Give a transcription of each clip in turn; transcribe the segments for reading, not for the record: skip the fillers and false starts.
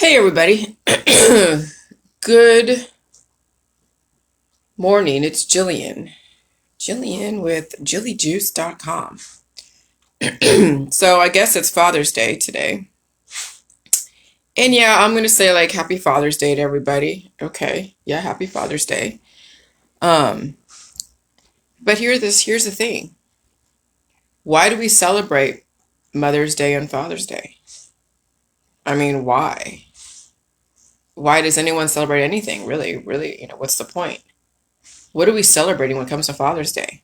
Hey, everybody. Good morning. It's Jillian. Jillian with jillyjuice.com. So I guess it's Father's Day today. And yeah, I'm going to say like happy Father's Day to everybody. Okay. Yeah, happy Father's Day. Um, but here's the thing. Why do we celebrate Mother's Day and Father's Day? I mean, why? Why does anyone celebrate anything? Really, really, what's the point? What are we celebrating when it comes to Father's Day?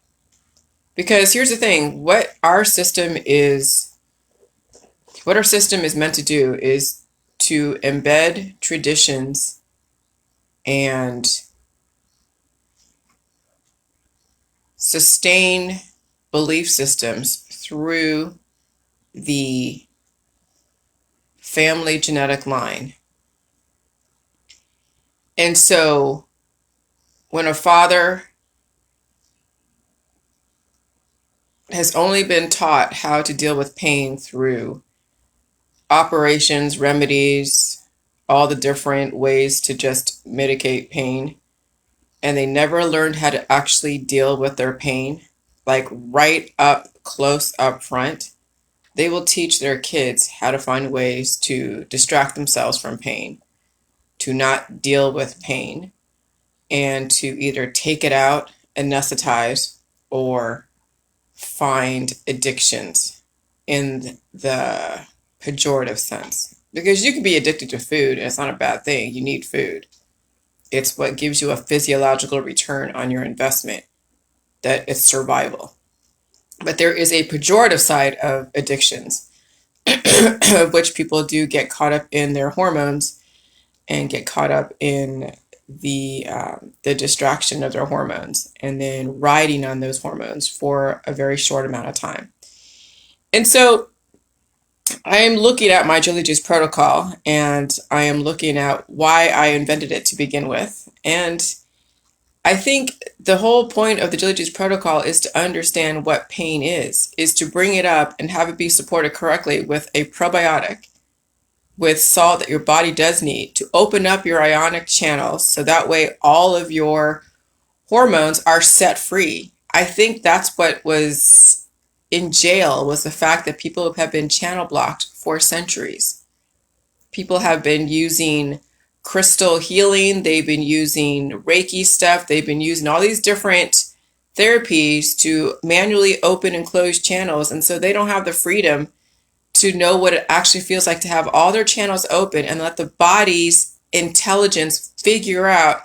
Because here's the thing, what our system is meant to do is to embed traditions and sustain belief systems through the family genetic line. And so when a father has only been taught how to deal with pain through operations, remedies, all the different ways to just mitigate pain, and they never learned how to actually deal with their pain, like right up close up front, they will teach their kids how to find ways to distract themselves from pain, to not deal with pain, and to either take it out, anesthetize, or find addictions in the pejorative sense. Because you can be addicted to food, and it's not a bad thing. You need food. It's what gives you a physiological return on your investment, that it's survival. But there is a pejorative side of addictions, of which people do get caught up in their hormones and get caught up in the distraction of their hormones and then riding on those hormones for a very short amount of time. And so I am looking at my Jelly Juice protocol, and I am looking at why I invented it to begin with. And I think the whole point of the Jelly Juice protocol is to understand what pain is to bring it up and have it be supported correctly with a probiotic, with salt that your body does need to open up your ionic channels so that way all of your hormones are set free. I think that's what was in jail, was the fact that people have been channel blocked for centuries. People have been using crystal healing, they've been using reiki stuff, they've been using all these different therapies to manually open and close channels, and so they don't have the freedom to know what it actually feels like to have all their channels open and let the body's intelligence figure out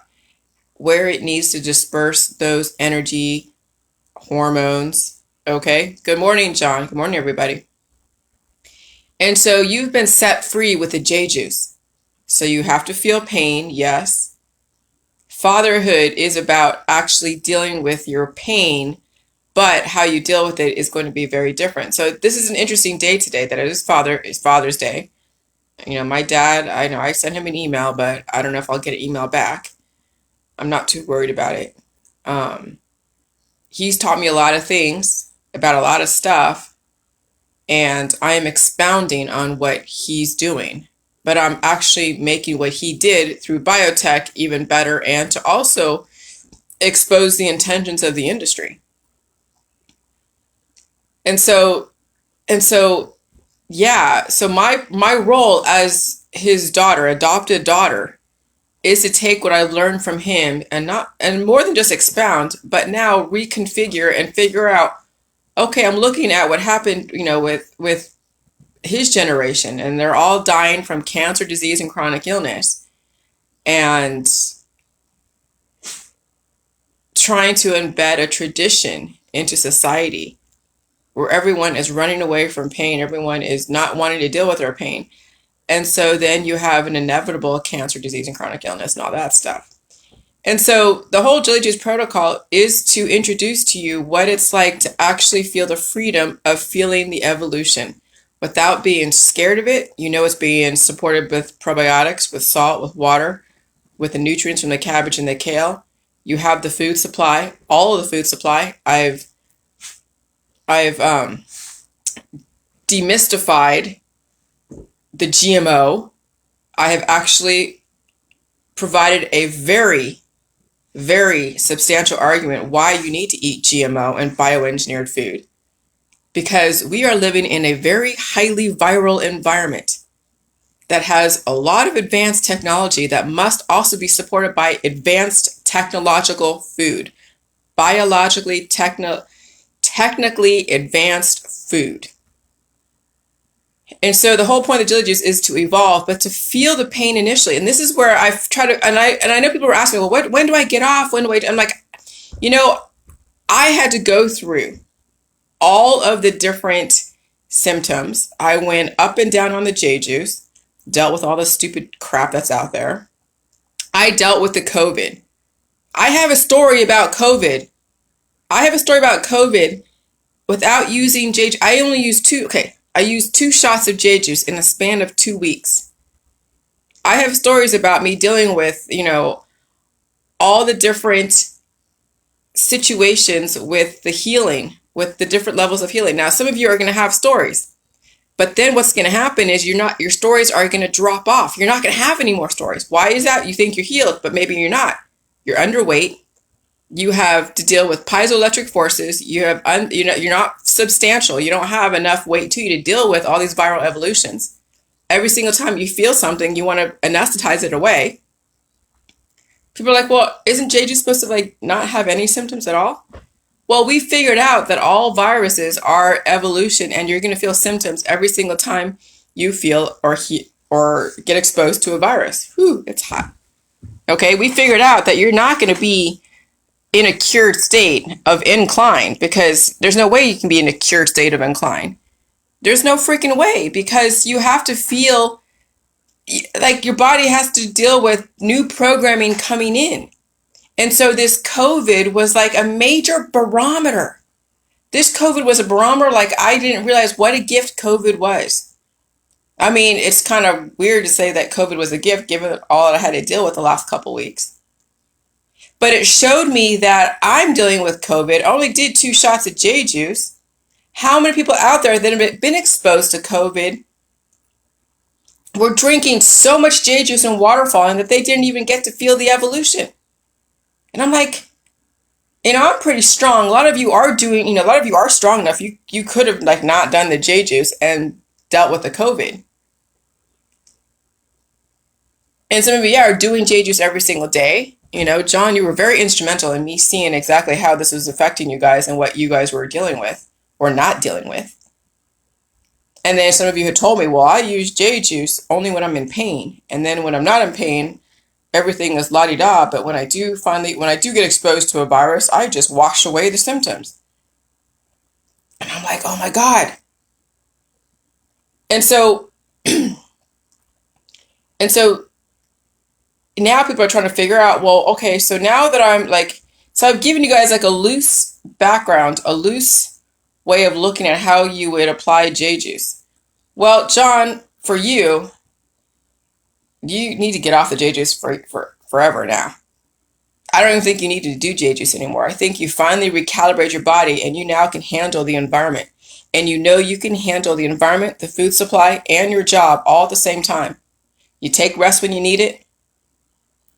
where it needs to disperse those energy hormones. Okay. Good morning, John. Good morning, everybody. And so you've been set free with the J juice. So you have to feel pain. Yes. Fatherhood is about actually dealing with your pain, but how you deal with it is going to be very different. So this is an interesting day today, that it is Father's Day. My dad, I know I sent him an email, but I don't know if I'll get an email back. I'm not too worried about it. Um, he's taught me a lot of things about a lot of stuff, and I am expounding on what he's doing. But I'm actually making what he did through biotech even better, and to also expose the intentions of the industry. And so, and so, yeah. So my role as his daughter, adopted daughter, is to take what I've learned from him and more than just expound, but now reconfigure and figure out, okay, I'm looking at what happened, with his generation, and they're all dying from cancer, disease, and chronic illness, and trying to embed a tradition into society where everyone is running away from pain, everyone is not wanting to deal with their pain. And so then you have an inevitable cancer, disease, and chronic illness and all that stuff. And so the whole Jelly Juice protocol is to introduce to you what it's like to actually feel the freedom of feeling the evolution without being scared of it. It's being supported with probiotics, with salt, with water, with the nutrients from the cabbage and the kale. You have the food supply, all of the food supply. I've demystified the GMO. I have actually provided a very, very substantial argument why you need to eat GMO and bioengineered food. Because we are living in a very highly viral environment that has a lot of advanced technology that must also be supported by advanced technological food, biologically, technically advanced food. And so the whole point of Jelly Juice is to evolve, but to feel the pain initially. And this is where I've tried to, and I know people were asking, well, when do I get off? When do I? I'm like, you know, I had to go through all of the different symptoms. I went up and down on the J Juice, dealt with all the stupid crap that's out there. I dealt with the COVID. I have a story about COVID. I have a story about COVID without using J Juice. I only used two. Okay. I used 2 shots of J Juice in a span of 2 weeks. I have stories about me dealing with, all the different situations with the healing, with the different levels of healing. Now, some of you are going to have stories, but then what's going to happen is your stories are going to drop off. You're not going to have any more stories. Why is that? You think you're healed, but maybe you're not. You're underweight. You have to deal with piezoelectric forces. You're not substantial. You don't have enough weight to you to deal with all these viral evolutions. Every single time you feel something, you want to anesthetize it away. People are like, well, isn't JJ supposed to not have any symptoms at all? Well, we figured out that all viruses are evolution, and you're going to feel symptoms every single time you feel or get exposed to a virus. Whew, it's hot. Okay, we figured out that you're not going to be in a cured state of incline, because there's no way you can be in a cured state of incline. There's no freaking way, because you have to feel like your body has to deal with new programming coming in. And so this COVID was like a major barometer. This COVID was a barometer like I didn't realize what a gift COVID was. I mean, it's kind of weird to say that COVID was a gift given all I had to deal with the last couple weeks. But it showed me that I'm dealing with COVID. I only did 2 shots of J Juice. How many people out there that have been exposed to COVID were drinking so much J Juice and water falling that they didn't even get to feel the evolution? And I'm like, I'm pretty strong. A lot of you are strong enough. You could have not done the J Juice and dealt with the COVID. And some of you are doing J Juice every single day. John, you were very instrumental in me seeing exactly how this was affecting you guys and what you guys were dealing with or not dealing with. And then some of you had told me, well, I use J Juice only when I'm in pain. And then when I'm not in pain, everything is la-di-da. But when I do get exposed to a virus, I just wash away the symptoms. And I'm like, oh my God. And so now people are trying to figure out, well, okay, so now that I've given you guys a loose background, a loose way of looking at how you would apply J Juice. Well, John, for you need to get off the J Juice for forever now. I don't even think you need to do J Juice anymore. I think you finally recalibrate your body and you now can handle the environment. And you can handle the environment, the food supply, and your job all at the same time. You take rest when you need it.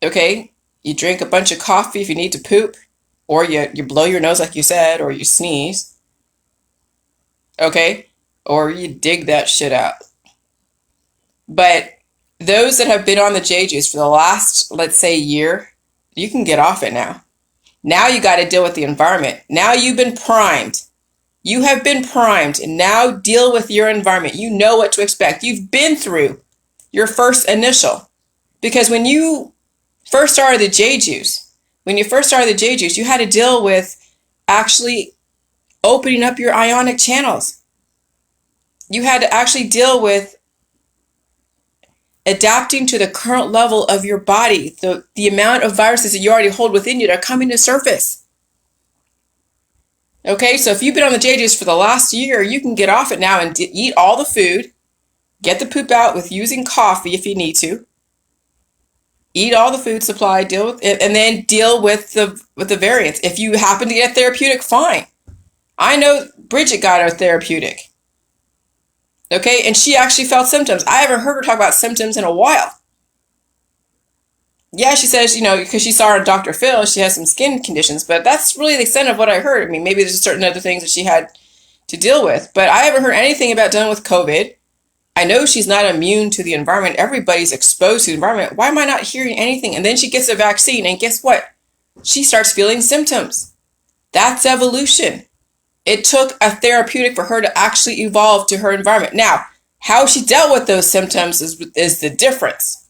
Okay, you drink a bunch of coffee if you need to poop, or you blow your nose like you said, or you sneeze. Okay, or you dig that shit out. But those that have been on the J Juice for the last, let's say, year, you can get off it now. Now you got to deal with the environment. Now you've been primed. You have been primed, and now deal with your environment. You know what to expect. You've been through your first initial. Because when you first started the J Juice, you had to deal with actually opening up your ionic channels. You had to actually deal with adapting to the current level of your body, the amount of viruses that you already hold within you that are coming to surface. Okay, so if you've been on the J Juice for the last year, you can get off it now and eat all the food, get the poop out with using coffee if you need to. Eat all the food supply, deal with it, and then deal with the variants. If you happen to get therapeutic, fine. I know Bridget got her therapeutic. Okay, and she actually felt symptoms. I haven't heard her talk about symptoms in a while. Yeah, she says, because she saw her Dr. Phil, she has some skin conditions, but that's really the extent of what I heard. I mean, maybe there's certain other things that she had to deal with, but I haven't heard anything about dealing with COVID. I know she's not immune to the environment. Everybody's exposed to the environment. Why am I not hearing anything? And then she gets a vaccine, and guess what? She starts feeling symptoms. That's evolution. It took a therapeutic for her to actually evolve to her environment. Now, how she dealt with those symptoms is the difference.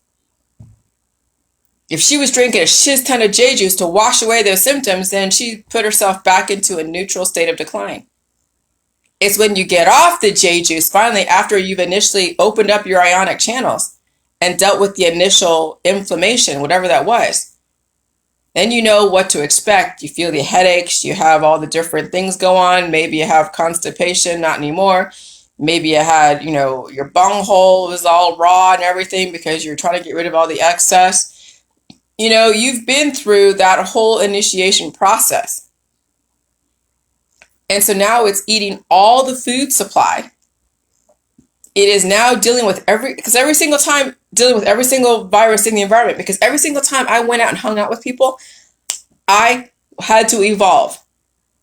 If she was drinking a shiz ton of J juice to wash away those symptoms, then she put herself back into a neutral state of decline. It's when you get off the J juice, finally, after you've initially opened up your ionic channels and dealt with the initial inflammation, whatever that was, then you know what to expect. You feel the headaches, you have all the different things go on. Maybe you have constipation, not anymore. Maybe you had, your bunghole was all raw and everything because you're trying to get rid of all the excess. You've been through that whole initiation process. And so now it's eating all the food supply. It is now dealing with every single time dealing with every single virus in the environment, because every single time I went out and hung out with people, I had to evolve.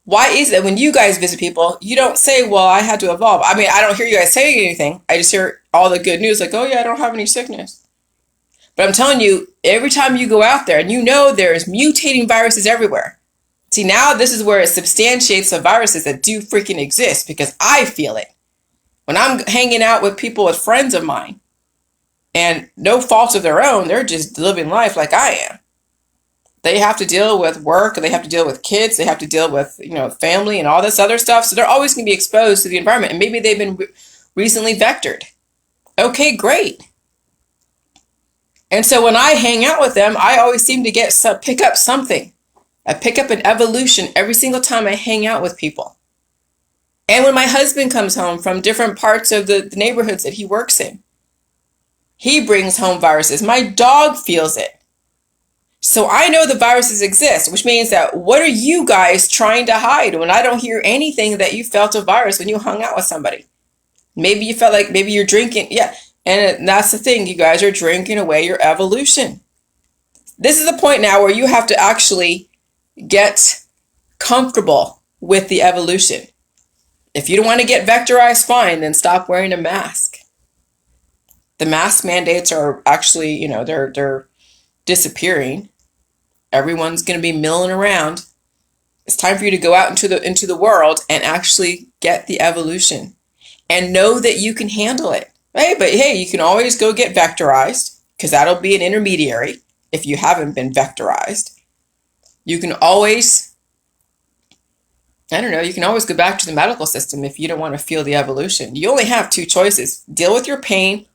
Why is it when you guys visit people, you don't say, well, I had to evolve? I mean, I don't hear you guys saying anything. I just hear all the good news like, oh yeah, I don't have any sickness. But I'm telling you, every time you go out there and there's mutating viruses everywhere. See, now this is where it substantiates the viruses that do freaking exist, because I feel it. When I'm hanging out with people, with friends of mine, and no fault of their own, they're just living life like I am. They have to deal with work, they have to deal with kids, they have to deal with, family and all this other stuff. So they're always going to be exposed to the environment. And maybe they've been recently vectored. Okay, great. And so when I hang out with them, I always seem to pick up something. I pick up an evolution every single time I hang out with people. And when my husband comes home from different parts of the neighborhoods that he works in, he brings home viruses. My dog feels it. So I know the viruses exist, which means that what are you guys trying to hide when I don't hear anything that you felt a virus when you hung out with somebody? Maybe you felt like maybe you're drinking. Yeah. And that's the thing. You guys are drinking away your evolution. This is the point now where you have to actually get comfortable with the evolution. If you don't want to get vectorized, fine, then stop wearing a mask. The mask mandates are actually, they're disappearing. Everyone's going to be milling around. It's time for you to go out into the world and actually get the evolution and know that you can handle it. Hey, but hey, you can always go get vectorized, because that'll be an intermediary if you haven't been vectorized. You can always, you can always go back to the medical system if you don't want to feel the evolution. You only have two choices: deal with your pain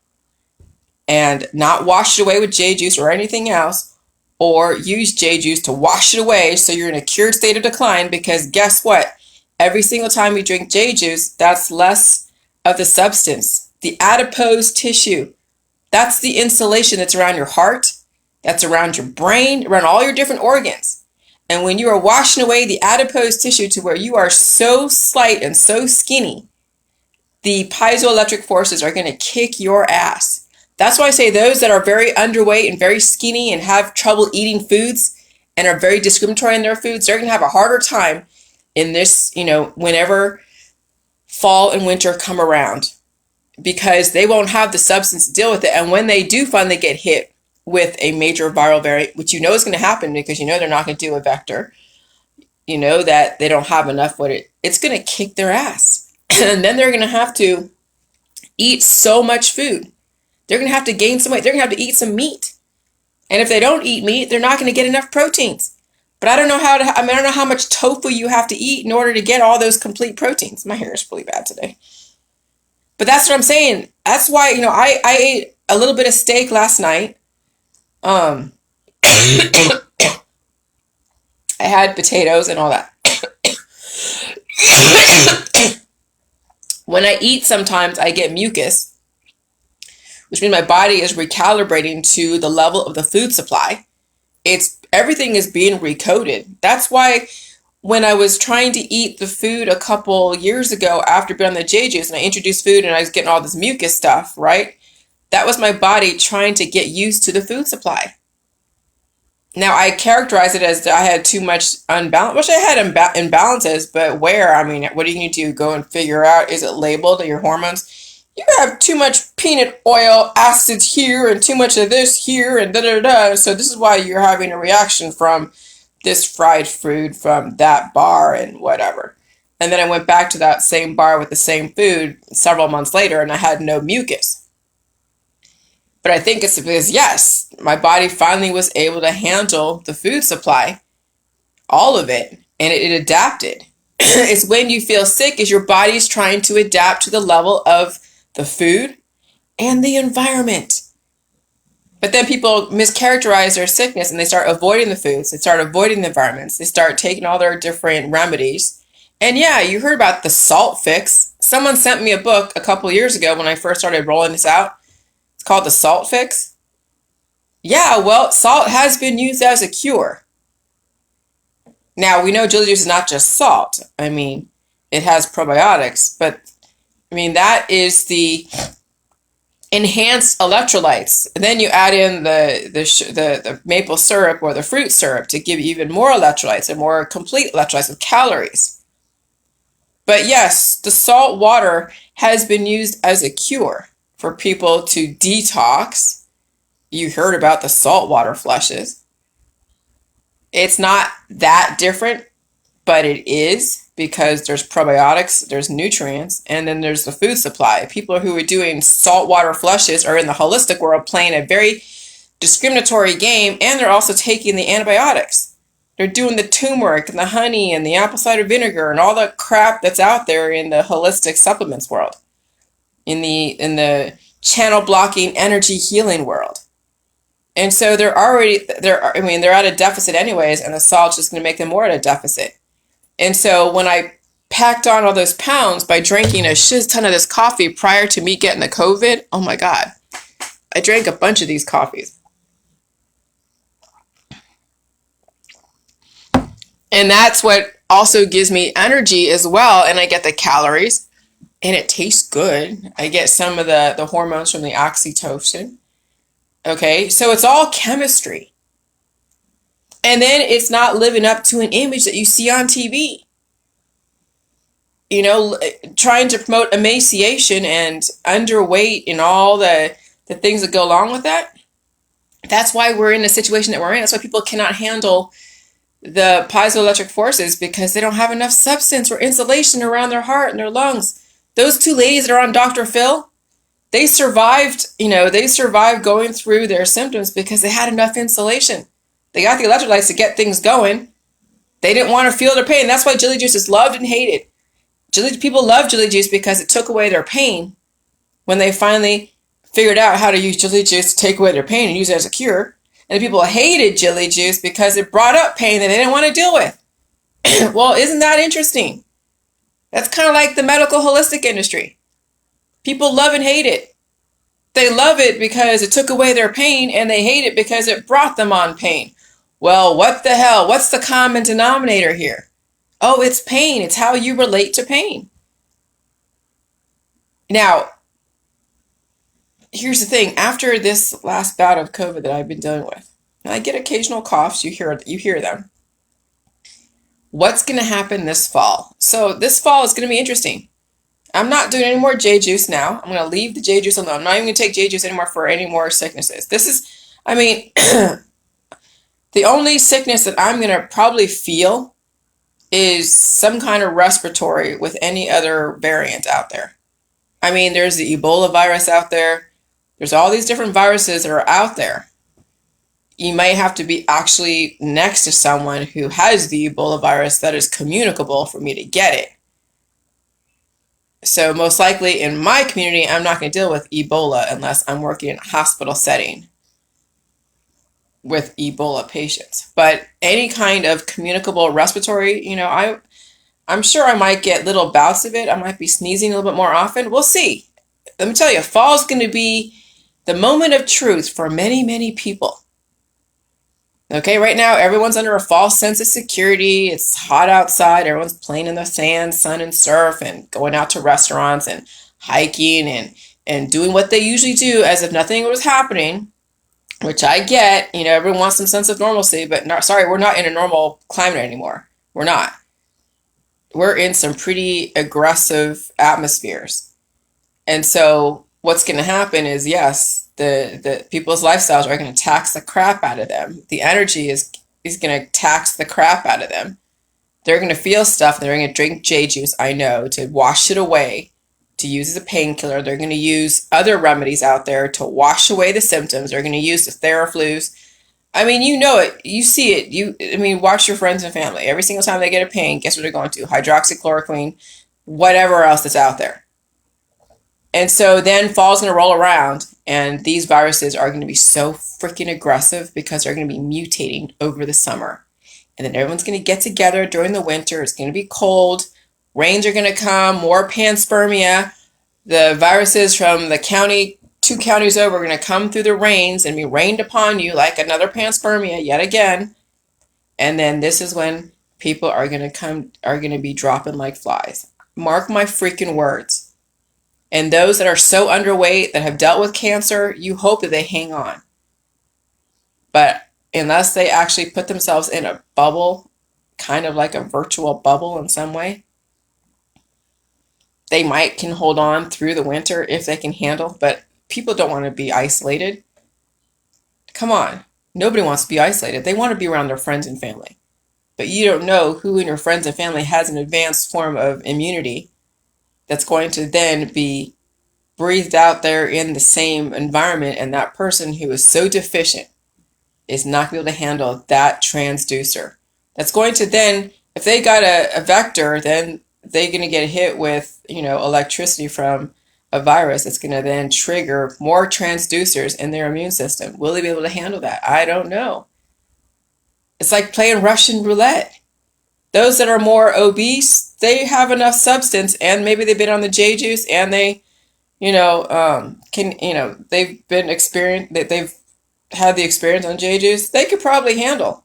and not wash it away with J juice or anything else, or use J juice to wash it away so you're in a cured state of decline, because guess what? Every single time you drink J juice, that's less of the substance. The adipose tissue, that's the insulation that's around your heart, that's around your brain, around all your different organs. And when you are washing away the adipose tissue to where you are so slight and so skinny, the piezoelectric forces are going to kick your ass. That's why I say those that are very underweight and very skinny and have trouble eating foods and are very discriminatory in their foods, they're going to have a harder time in this, whenever fall and winter come around, because they won't have the substance to deal with it. And when they do finally get hit with a major viral variant, which is going to happen because they're not going to do a vector, that they don't have enough it's going to kick their ass. And then they're going to have to eat so much food. They're going to have to gain some weight. They're going to have to eat some meat. And if they don't eat meat, they're not going to get enough proteins. But I don't know I don't know how much tofu you have to eat in order to get all those complete proteins. My hair is really bad today. But that's what I'm saying. That's why, I ate a little bit of steak last night. I had potatoes and all that. When I eat, sometimes I get mucus, which means my body is recalibrating to the level of the food supply. Everything is being recoded. That's why when I was trying to eat the food a couple years ago after being on the J juice and I introduced food and I was getting all this mucus stuff, right? That was my body trying to get used to the food supply. Now, I characterize it as I had too much unbalance, which I had imbalances, but where? I mean, what do you need to go and figure out? Is it labeled your hormones? You have too much peanut oil acids here and too much of this here and da da da. So this is why you're having a reaction from this fried food, from that bar and whatever. And then I went back to that same bar with the same food several months later and I had no mucus. But I think it's because, yes, my body finally was able to handle the food supply, all of it, and it adapted. It's when you feel sick is your body's trying to adapt to the level of the food and the environment. But then people mischaracterize their sickness and they start avoiding the foods, they start avoiding the environments, they start taking all their different remedies. And yeah, you heard about the salt fix. Someone sent me a book a couple of years ago when I first started rolling this out. It's called The Salt Fix. Yeah, well, salt has been used as a cure. Now, we know jelly juice is not just salt. I mean, it has probiotics, but I mean, that is the enhanced electrolytes. And then you add in the maple syrup or the fruit syrup to give you even more electrolytes and more complete electrolytes with calories. But yes, the salt water has been used as a cure for people to detox. You heard about the saltwater flushes. It's not that different, but it is because there's probiotics, there's nutrients, and then there's the food supply. People who are doing saltwater flushes are in the holistic world playing a very discriminatory game, and they're also taking the antibiotics. They're doing the turmeric and the honey and the apple cider vinegar and all the crap that's out there in the holistic supplements world, in the channel blocking energy healing world. And so they're at a deficit anyways, and the salt's just going to make them more at a deficit. And so when I packed on all those pounds by drinking a shiz ton of this coffee prior to me getting the COVID, oh my God, I drank a bunch of these coffees. And that's what also gives me energy as well. And I get the calories and it tastes good. I get some of the hormones from the oxytocin. Okay, so it's all chemistry. And then it's not living up to an image that you see on TV. You know, trying to promote emaciation and underweight and all the things that go along with that. That's why we're in the situation that we're in. That's why people cannot handle the piezoelectric forces, because they don't have enough substance or insulation around their heart and their lungs. Those two ladies that are on Dr. Phil, they survived going through their symptoms because they had enough insulation. They got the electrolytes to get things going. They didn't want to feel their pain. That's why jelly juice is loved and hated. People love jelly juice because it took away their pain when they finally figured out how to use jelly juice to take away their pain and use it as a cure. And people hated jelly juice because it brought up pain that they didn't want to deal with. Well, isn't that interesting? That's kind of like the medical holistic industry. People love and hate it. They love it because it took away their pain, and they hate it because it brought them on pain. Well, what the hell? What's the common denominator here? Oh, it's pain. It's how you relate to pain. Now, here's the thing. After this last bout of COVID that I've been dealing with, and I get occasional coughs, you hear them. What's going to happen this fall? So this fall is going to be interesting. I'm not doing any more J juice now. I'm going to leave the J juice alone. I'm not even going to take J juice anymore for any more sicknesses. The only sickness that I'm going to probably feel is some kind of respiratory with any other variant out there. I mean, there's the Ebola virus out there. There's all these different viruses that are out there. You might have to be actually next to someone who has the Ebola virus that is communicable for me to get it. So most likely in my community, I'm not going to deal with Ebola unless I'm working in a hospital setting with Ebola patients. But any kind of communicable respiratory, I'm sure I might get little bouts of it. I might be sneezing a little bit more often. We'll see. Let me tell you, fall is going to be the moment of truth for many, many people. Okay, right now everyone's under a false sense of security. It's hot outside. Everyone's playing in the sand, sun and surf, and going out to restaurants and hiking and doing what they usually do as if nothing was happening. which I get. Everyone wants some sense of normalcy, but not, sorry, we're not in a normal climate anymore. We're not. We're in some pretty aggressive atmospheres. And so what's going to happen is, yes, the people's lifestyles are going to tax the crap out of them. The energy is going to tax the crap out of them. They're going to feel stuff. They're going to drink J juice, I know, to wash it away, to use as a painkiller. They're going to use other remedies out there to wash away the symptoms. They're going to use the Theraflus. I mean, you know it. You see it. Watch your friends and family. Every single time they get a pain, guess what they're going to? Hydroxychloroquine, whatever else that's out there. And so then fall's going to roll around, and these viruses are going to be so freaking aggressive because they're going to be mutating over the summer. And then everyone's going to get together during the winter. It's going to be cold. Rains are going to come, more panspermia. The viruses from the county, 2 counties over, are going to come through the rains and be rained upon you like another panspermia yet again. And then this is when people are going to be dropping like flies. Mark my freaking words. And those that are so underweight that have dealt with cancer, you hope that they hang on. But unless they actually put themselves in a bubble, kind of like a virtual bubble in some way, they can hold on through the winter if they can handle. But people don't want to be isolated. Come on. Nobody wants to be isolated. They want to be around their friends and family. But you don't know who in your friends and family has an advanced form of immunity that's going to then be breathed out there in the same environment, and that person who is so deficient is not going to be able to handle that transducer. That's going to then, if they got a vector, then they're going to get hit with, electricity from a virus that's going to then trigger more transducers in their immune system. Will they be able to handle that? I don't know. It's like playing Russian roulette. Those that are more obese, they have enough substance, and maybe they've been on the J juice, and they, they've been experienced, that they've had the experience on J juice. They could probably handle,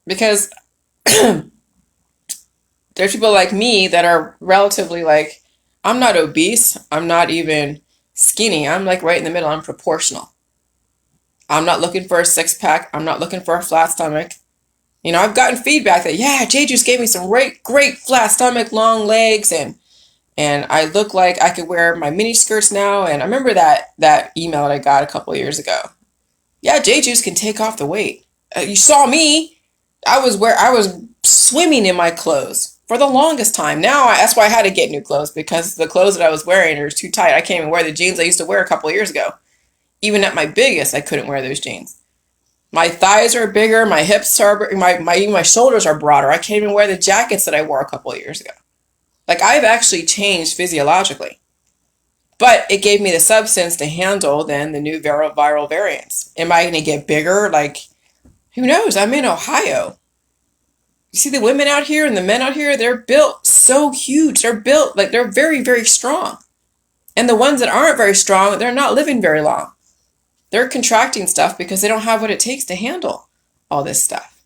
because there's people like me that are relatively like, I'm not obese, I'm not even skinny, I'm like right in the middle, I'm proportional. I'm not looking for a 6-pack, I'm not looking for a flat stomach. I've gotten feedback that, yeah, J juice gave me some great flat stomach, long legs, and I look like I could wear my mini skirts now. And I remember that email that I got a couple of years ago. Yeah, J juice can take off the weight. You saw me. I was swimming in my clothes for the longest time. Now that's why I had to get new clothes, because the clothes that I was wearing are too tight. I can't even wear the jeans I used to wear a couple of years ago. Even at my biggest, I couldn't wear those jeans. My thighs are bigger, my hips are, my shoulders are broader. I can't even wear the jackets that I wore a couple of years ago. Like, I've actually changed physiologically. But it gave me the substance to handle then the new viral variants. Am I going to get bigger? Like, who knows? I'm in Ohio. You see the women out here and the men out here, they're built so huge. They're built like they're very, very strong. And the ones that aren't very strong, they're not living very long. They're contracting stuff because they don't have what it takes to handle all this stuff.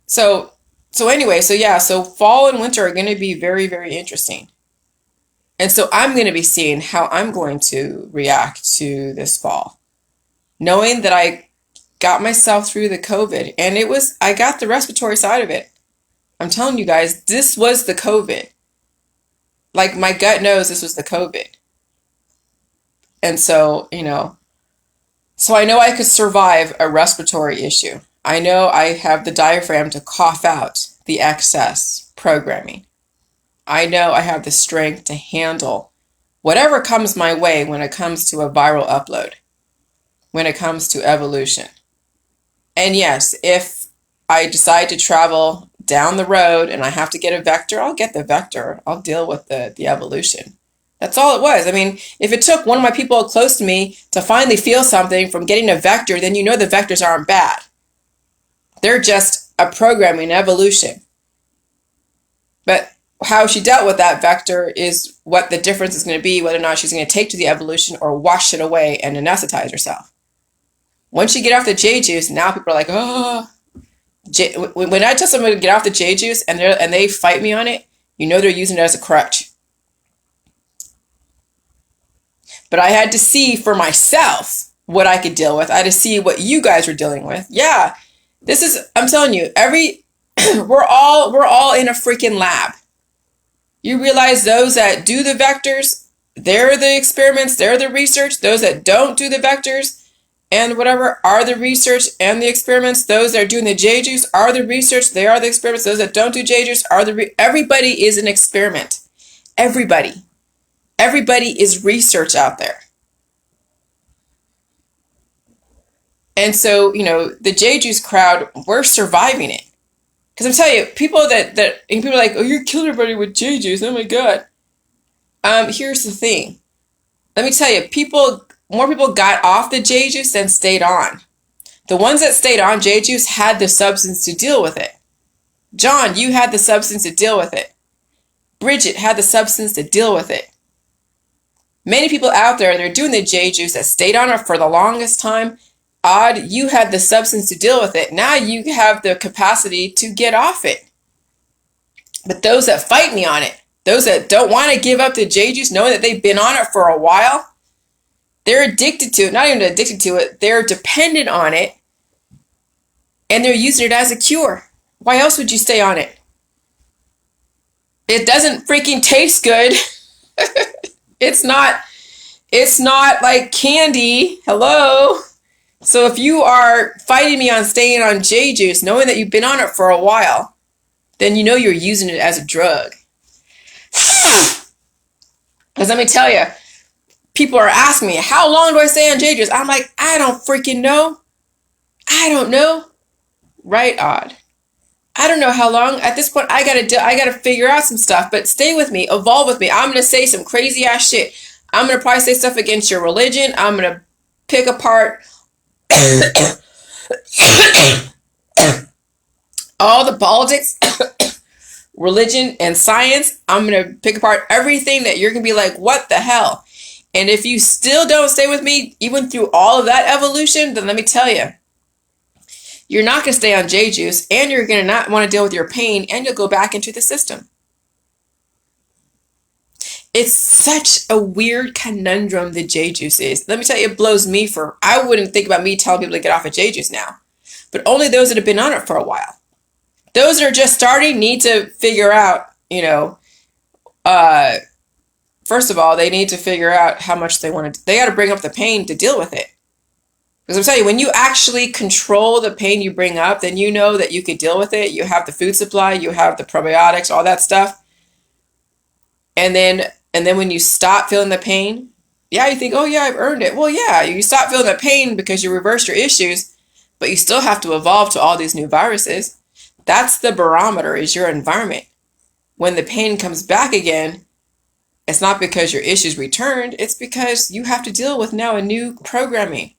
So anyway, so fall and winter are going to be very, very interesting. And so I'm going to be seeing how I'm going to react to this fall, knowing that I got myself through the COVID, and I got the respiratory side of it. I'm telling you guys, this was the COVID. Like, my gut knows this was the COVID. And so, so I know I could survive a respiratory issue. I know I have the diaphragm to cough out the excess programming. I know I have the strength to handle whatever comes my way when it comes to a viral upload, when it comes to evolution. And yes, if I decide to travel down the road and I have to get a vector, I'll get the vector. I'll deal with the evolution. That's all it was. I mean, if it took one of my people close to me to finally feel something from getting a vector, then the vectors aren't bad. They're just a programming evolution. But how she dealt with that vector is what the difference is going to be, whether or not she's going to take to the evolution or wash it away and anesthetize herself. Once you get off the J juice, now people are like, oh. When I tell somebody to get off the J juice and they fight me on it, they're using it as a crutch. But I had to see for myself what I could deal with. I had to see what you guys were dealing with. Yeah, this is, I'm telling you, we're all in a freaking lab. You realize those that do the vectors, they're the experiments, they're the research. Those that don't do the vectors and whatever are the research and the experiments. Those that are doing the J juice are the research, they are the experiments. Those that don't do J juice are everybody is an experiment. Everybody. Everybody is research out there. And so, the J juice crowd, we're surviving it. Because I'm telling you, people and people are like, oh, you're killing everybody with J juice. Oh my God. Here's the thing. Let me tell you, more people got off the J juice than stayed on. The ones that stayed on J juice had the substance to deal with it. John, you had the substance to deal with it. Bridget had the substance to deal with it. Many people out there, they're doing the J juice that stayed on it for the longest time. Odd, you had the substance to deal with it. Now you have the capacity to get off it. But those that fight me on it, those that don't want to give up the J juice, knowing that they've been on it for a while, they're addicted to it. Not even addicted to it, they're dependent on it, and they're using it as a cure. Why else would you stay on it? It doesn't freaking taste good. It's not like candy. Hello. So if you are fighting me on staying on J juice, knowing that you've been on it for a while, then you're using it as a drug. Because let me tell you, people are asking me, how long do I stay on J juice? I'm like, I don't freaking know. I don't know. Right, Odd. I don't know how long. At this point, I gotta figure out some stuff. But stay with me, evolve with me. I'm gonna say some crazy ass shit. I'm gonna probably say stuff against your religion. I'm gonna pick apart all the politics, religion, and science. I'm gonna pick apart everything that you're gonna be like, what the hell? And if you still don't stay with me, even through all of that evolution, then let me tell you, you're not going to stay on J juice, and you're going to not want to deal with your pain, and you'll go back into the system. It's such a weird conundrum the J juice is. Let me tell you, it blows me I wouldn't think about me telling people to get off of J juice now, but only those that have been on it for a while. Those that are just starting need to figure out, first of all, they need to figure out how much they want to, they got to bring up the pain to deal with it. Because I'm telling you, when you actually control the pain you bring up, then you know that you could deal with it. You have the food supply, you have the probiotics, all that stuff. And then when you stop feeling the pain, yeah, you think, oh yeah, I've earned it. Well, yeah, you stop feeling the pain because you reversed your issues, but you still have to evolve to all these new viruses. That's the barometer, is your environment. When the pain comes back again, it's not because your issues returned, it's because you have to deal with now a new programming.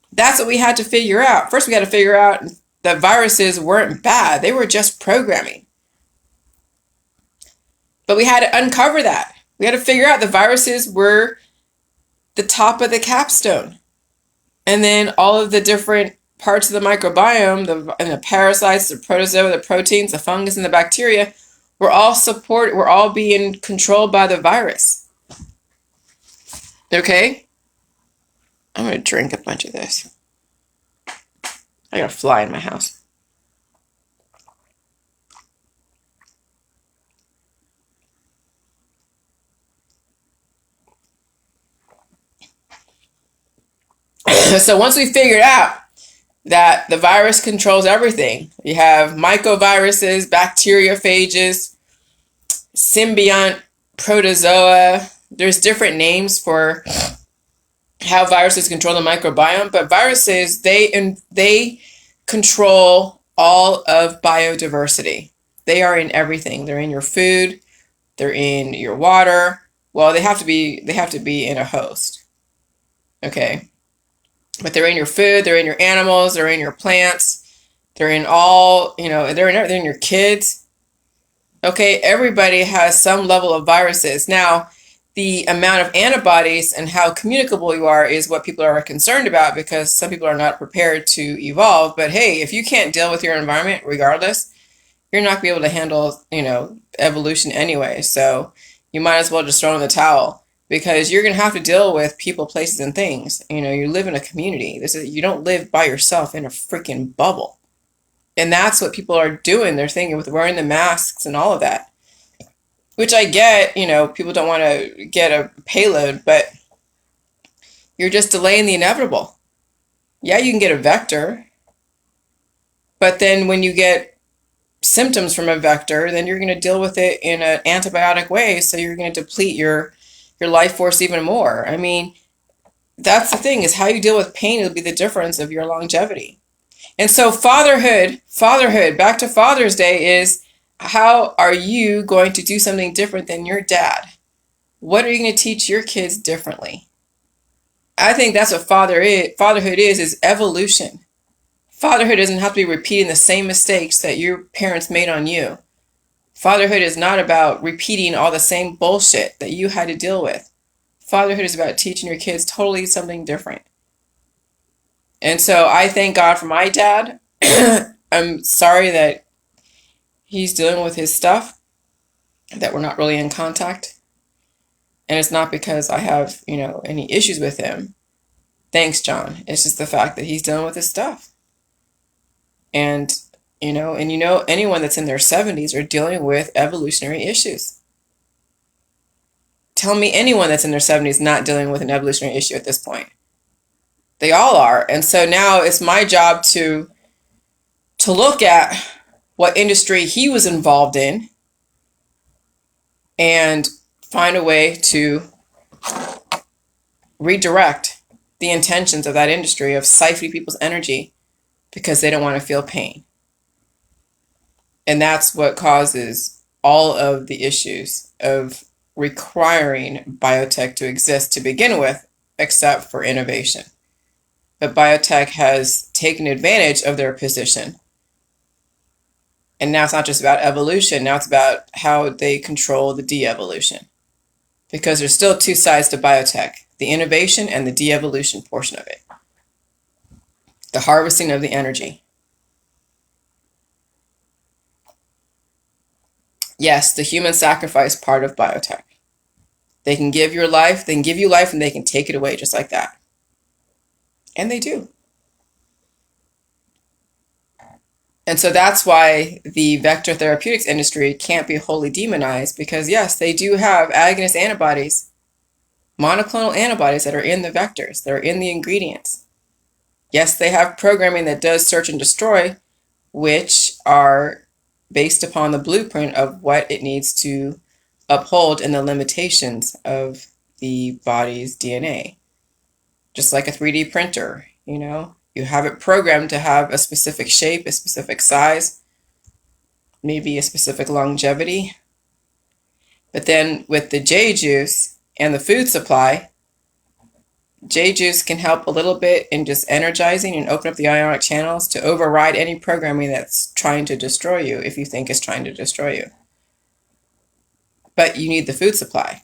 That's what we had to figure out. First, we had to figure out that viruses weren't bad. They were just programming. But we had to uncover that. We had to figure out the viruses were the top of the capstone. And then all of the different parts of the microbiome, the parasites, the protozoa, the proteins, the fungus, and the bacteria, were all being controlled by the virus. Okay? I'm going to drink a bunch of this. I got a fly in my house. So once we figured out that the virus controls everything, you have mycoviruses, bacteriophages, symbiont protozoa. There's different names for how viruses control the microbiome, but viruses, they control all of biodiversity. They are in everything. They're in your food, they're in your water. Well, they have to be in a host. Okay. But they're in your food, they're in your animals, they're in your plants, they're in all, they're in your kids. Okay, everybody has some level of viruses. Now, the amount of antibodies and how communicable you are is what people are concerned about, because some people are not prepared to evolve. But hey, if you can't deal with your environment regardless, you're not going to be able to handle, evolution anyway. So you might as well just throw in the towel. because you're going to have to deal with people, places, and things. You live in a community. You don't live by yourself in a freaking bubble. And that's what people are doing. They're thinking with wearing the masks and all of that, which I get. People don't want to get a payload, but you're just delaying the inevitable. Yeah, you can get a vector, but then when you get symptoms from a vector, then you're going to deal with it in an antibiotic way. So you're going to deplete your life force even more. I mean, that's the thing, is how you deal with pain will be the difference of your longevity. And so fatherhood, back to Father's Day, is how are you going to do something different than your dad? What are you going to teach your kids differently? I think that's what fatherhood is evolution. Fatherhood doesn't have to be repeating the same mistakes that your parents made on you. Fatherhood is not about repeating all the same bullshit that you had to deal with. Fatherhood is about teaching your kids totally something different. And so I thank God for my dad. I'm sorry that he's dealing with his stuff, that we're not really in contact. And it's not because I have, any issues with him. Thanks, John. It's just the fact that he's dealing with his stuff. And, anyone that's in their 70s are dealing with evolutionary issues. Tell me anyone that's in their 70s not dealing with an evolutionary issue at this point. They all are. And so now it's my job to look at what industry he was involved in and find a way to redirect the intentions of that industry of siphoning people's energy because they don't want to feel pain. And that's what causes all of the issues of requiring biotech to exist to begin with, except for innovation. But biotech has taken advantage of their position. And now it's not just about evolution. Now it's about how they control the de-evolution. Because there's still two sides to biotech, the innovation and the de-evolution portion of it. The harvesting of the energy. Yes, the human sacrifice part of biotech. They can give you life, and they can take it away just like that. And they do. And so that's why the vector therapeutics industry can't be wholly demonized, because yes, they do have agonist antibodies, monoclonal antibodies that are in the vectors, that are in the ingredients. Yes, they have programming that does search and destroy, which are based upon the blueprint of what it needs to uphold and the limitations of the body's DNA. Just like a 3D printer, you have it programmed to have a specific shape, a specific size, maybe a specific longevity. But then with the J juice and the food supply, J juice can help a little bit in just energizing and open up the ionic channels to override any programming that's trying to destroy you, if you think it's trying to destroy you. But you need the food supply,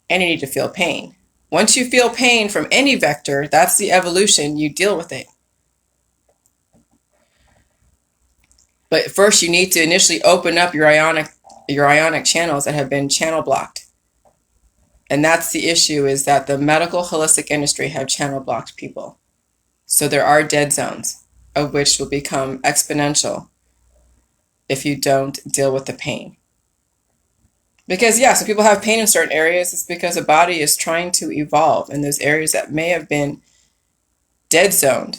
and you need to feel pain. Once you feel pain from any vector, that's the evolution, you deal with it. But first you need to initially open up your ionic channels that have been channel blocked. And that's the issue, is that the medical holistic industry have channel blocked people. So there are dead zones, of which will become exponential if you don't deal with the pain. Because yes, when people have pain in certain areas, it's because the body is trying to evolve in those areas that may have been dead zoned.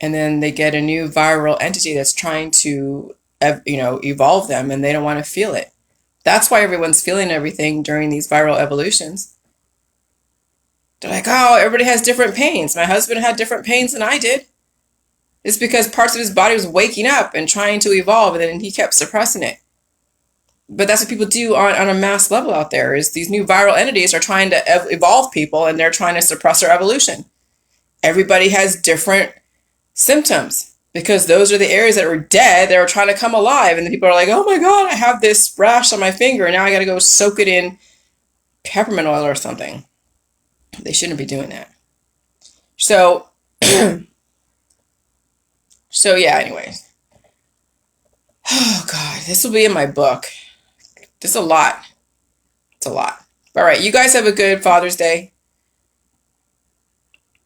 And then they get a new viral entity that's trying to, evolve them, and they don't want to feel it. That's why everyone's feeling everything during these viral evolutions. They're like, oh, everybody has different pains. My husband had different pains than I did. It's because parts of his body was waking up and trying to evolve, and then he kept suppressing it. But that's what people do on a mass level out there, is these new viral entities are trying to evolve people, and they're trying to suppress their evolution. Everybody has different symptoms, because those are the areas that were dead that are trying to come alive. And the people are like, oh my God, I have this rash on my finger, and now I got to go soak it in peppermint oil or something. They shouldn't be doing that. So, yeah, anyways. Oh God, this will be in my book. There's a lot. It's a lot. All right, you guys have a good Father's Day.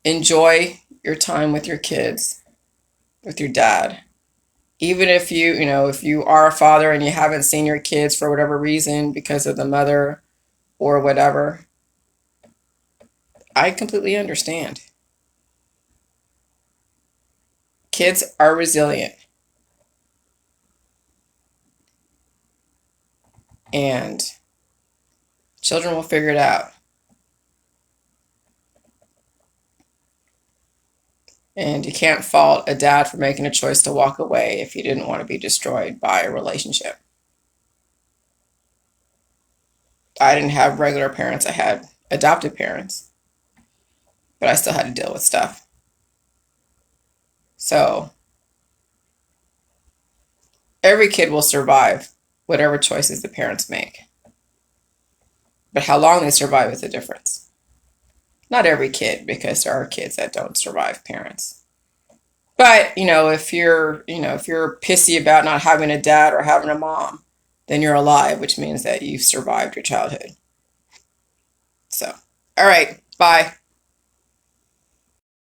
Enjoy your time with your kids, with your dad. Even if if you are a father and you haven't seen your kids for whatever reason because of the mother or whatever, I completely understand. Kids are resilient and children will figure it out. And you can't fault a dad for making a choice to walk away if he didn't want to be destroyed by a relationship. I didn't have regular parents, I had adopted parents, but I still had to deal with stuff. So every kid will survive whatever choices the parents make. But how long they survive is a difference. Not every kid, because there are kids that don't survive parents. But, if you're pissy about not having a dad or having a mom, then you're alive, which means that you've survived your childhood. So, all right, bye.